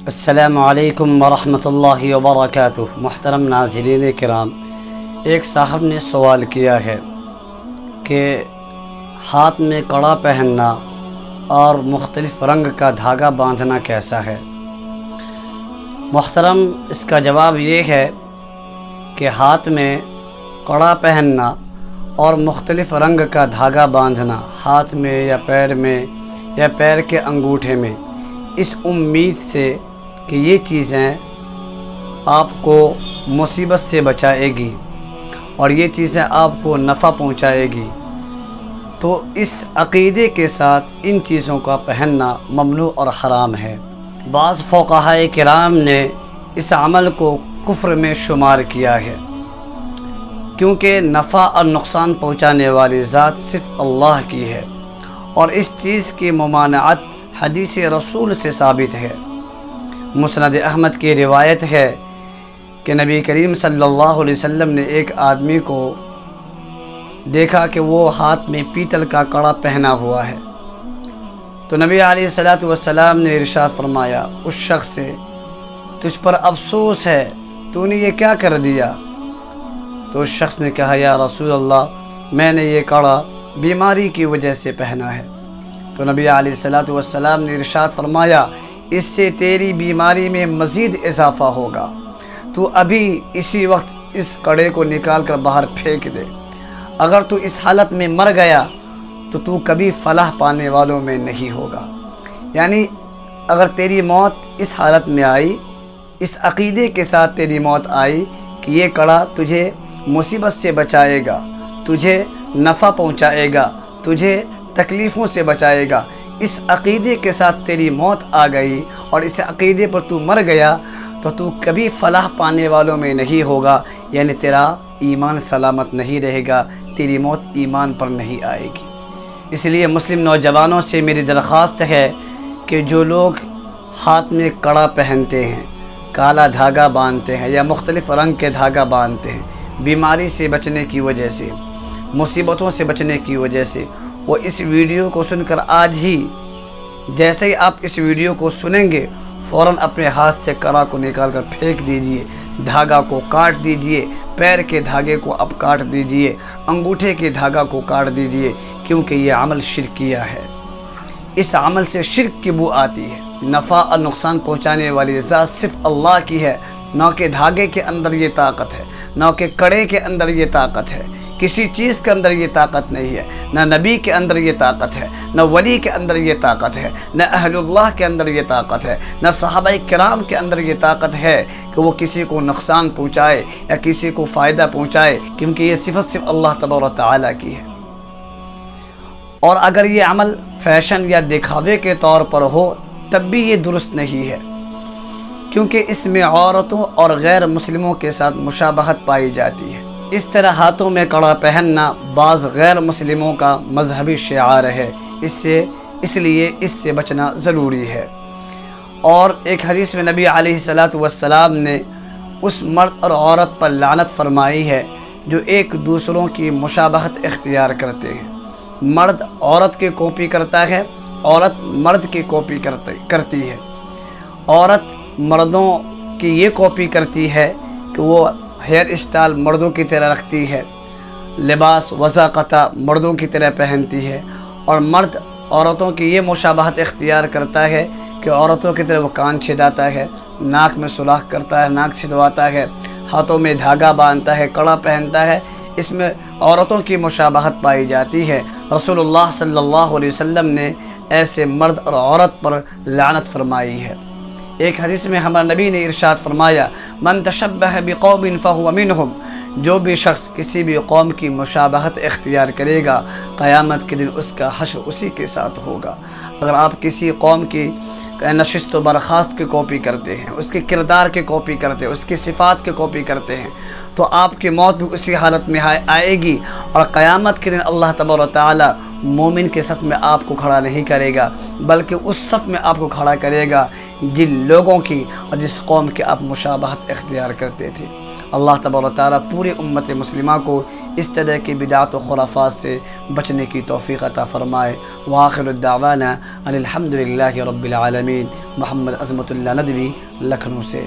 السلام علیکم ورحمۃ اللہ وبرکاتہ۔ محترم ناظرین کرام، ایک صاحب نے سوال کیا ہے کہ ہاتھ میں کڑا پہننا اور مختلف رنگ کا دھاگا باندھنا کیسا ہے؟ محترم، اس کا جواب یہ ہے کہ ہاتھ میں کڑا پہننا اور مختلف رنگ کا دھاگا باندھنا ہاتھ میں یا پیر کے انگوٹھے میں، اس امید سے کہ یہ چیزیں آپ کو مصیبت سے بچائے گی اور یہ چیزیں آپ کو نفع پہنچائے گی، تو اس عقیدے کے ساتھ ان چیزوں کا پہننا ممنوع اور حرام ہے۔ بعض فقہاء کرام نے اس عمل کو کفر میں شمار کیا ہے، کیونکہ نفع اور نقصان پہنچانے والی ذات صرف اللہ کی ہے اور اس چیز کی ممانعت حدیث رسول سے ثابت ہے۔ مسند احمد کی روایت ہے کہ نبی کریم صلی اللہ علیہ وسلم نے ایک آدمی کو دیکھا کہ وہ ہاتھ میں پیتل کا کڑا پہنا ہوا ہے، تو نبی علیہ السلام نے ارشاد فرمایا اس شخص سے، تجھ پر افسوس ہے، تو نے یہ کیا کر دیا؟ تو اس شخص نے کہا، یا رسول اللہ، میں نے یہ کڑا بیماری کی وجہ سے پہنا ہے۔ تو نبی علیہ السلام نے ارشاد فرمایا، اس سے تیری بیماری میں مزید اضافہ ہوگا، تو ابھی اسی وقت اس کڑے کو نکال کر باہر پھینک دے، اگر تو اس حالت میں مر گیا تو کبھی فلاح پانے والوں میں نہیں ہوگا۔ یعنی اگر تیری موت اس حالت میں آئی، اس عقیدے کے ساتھ تیری موت آئی کہ یہ کڑا تجھے مصیبت سے بچائے گا، تجھے نفع پہنچائے گا، تجھے تکلیفوں سے بچائے گا، اس عقیدے کے ساتھ تیری موت آ گئی اور اس عقیدے پر تو مر گیا تو کبھی فلاح پانے والوں میں نہیں ہوگا، یعنی تیرا ایمان سلامت نہیں رہے گا، تیری موت ایمان پر نہیں آئے گی۔ اس لیے مسلم نوجوانوں سے میری درخواست ہے کہ جو لوگ ہاتھ میں کڑا پہنتے ہیں، کالا دھاگا باندھتے ہیں یا مختلف رنگ کے دھاگا باندھتے ہیں، بیماری سے بچنے کی وجہ سے، مصیبتوں سے بچنے کی وجہ سے، وہ اس ویڈیو کو سن کر آج ہی، جیسے ہی آپ اس ویڈیو کو سنیں گے، فوراً اپنے ہاتھ سے کڑا کو نکال کر پھینک دیجئے، دھاگا کو کاٹ دیجئے، پیر کے دھاگے کو اب کاٹ دیجئے، انگوٹھے کے دھاگا کو کاٹ دیجئے، کیونکہ یہ عمل شرکیہ ہے۔ اس عمل سے شرک کی بو آتی ہے۔ نفع اور نقصان پہنچانے والی ذات صرف اللہ کی ہے، نہ کہ دھاگے کے اندر یہ طاقت ہے، نہ کہ کڑے کے اندر یہ طاقت ہے، کسی چیز کے اندر یہ طاقت نہیں ہے، نہ نبی کے اندر یہ طاقت ہے، نہ ولی کے اندر یہ طاقت ہے، نہ اہل اللہ کے اندر یہ طاقت ہے، نہ صحابہ کرام کے اندر یہ طاقت ہے کہ وہ کسی کو نقصان پہنچائے یا کسی کو فائدہ پہنچائے، کیونکہ یہ صفت صرف اللہ تبارک و تعالیٰ کی ہے۔ اور اگر یہ عمل فیشن یا دکھاوے کے طور پر ہو تب بھی یہ درست نہیں ہے، کیونکہ اس میں عورتوں اور غیر مسلموں کے ساتھ مشابہت پائی جاتی ہے۔ اس طرح ہاتھوں میں کڑا پہننا بعض غیر مسلموں کا مذہبی شعار ہے، اس لیے اس سے بچنا ضروری ہے۔ اور ایک حدیث میں نبی علیہ السلام نے اس مرد اور عورت پر لعنت فرمائی ہے جو ایک دوسروں کی مشابہت اختیار کرتے ہیں۔ مرد عورت کی کاپی کرتا ہے، عورت مرد کی کاپی کرتی ہے، عورت مردوں کی یہ کاپی کرتی ہے کہ وہ ہیئر اسٹائل مردوں کی طرح رکھتی ہے، لباس وضاقتہ مردوں کی طرح پہنتی ہے، اور مرد عورتوں کی یہ مشابہت اختیار کرتا ہے کہ عورتوں کی طرح وہ کان چھداتا ہے، ناک میں سوراخ کرتا ہے، ناک چھدواتا ہے، ہاتھوں میں دھاگا باندھتا ہے، کڑا پہنتا ہے، اس میں عورتوں کی مشابہت پائی جاتی ہے۔ رسول اللہ صلی اللہ علیہ وسلم نے ایسے مرد اور عورت پر لعنت فرمائی ہے۔ ایک حدیث میں ہمارے نبی نے ارشاد فرمایا، من تشبہ بقوم فہو منہم، جو بھی شخص کسی بھی قوم کی مشابہت اختیار کرے گا، قیامت کے دن اس کا حشر اسی کے ساتھ ہوگا۔ اگر آپ کسی قوم کی نشست و برخاست کی کاپی کرتے ہیں، اس کے کردار کی کاپی کرتے ہیں، اس کی صفات کی کاپی کرتے ہیں، تو آپ کی موت بھی اسی حالت میں آئے گی، اور قیامت کے دن اللہ تبارک و تعالیٰ مومن کے صف میں آپ کو کھڑا نہیں کرے گا، بلکہ اس صف میں آپ کو کھڑا کرے گا جن لوگوں کی اور جس قوم کی آپ مشابہت اختیار کرتے تھے۔ اللہ تبارک و تعالیٰ پورے امت مسلمہ کو اس طرح کی بدعات و خرافات سے بچنے کی توفیق عطا فرمائے۔ وآخر الدعوانا ان الحمد للہ رب العالمین۔ محمد عظمت اللہ ندوی، لکھنؤ سے۔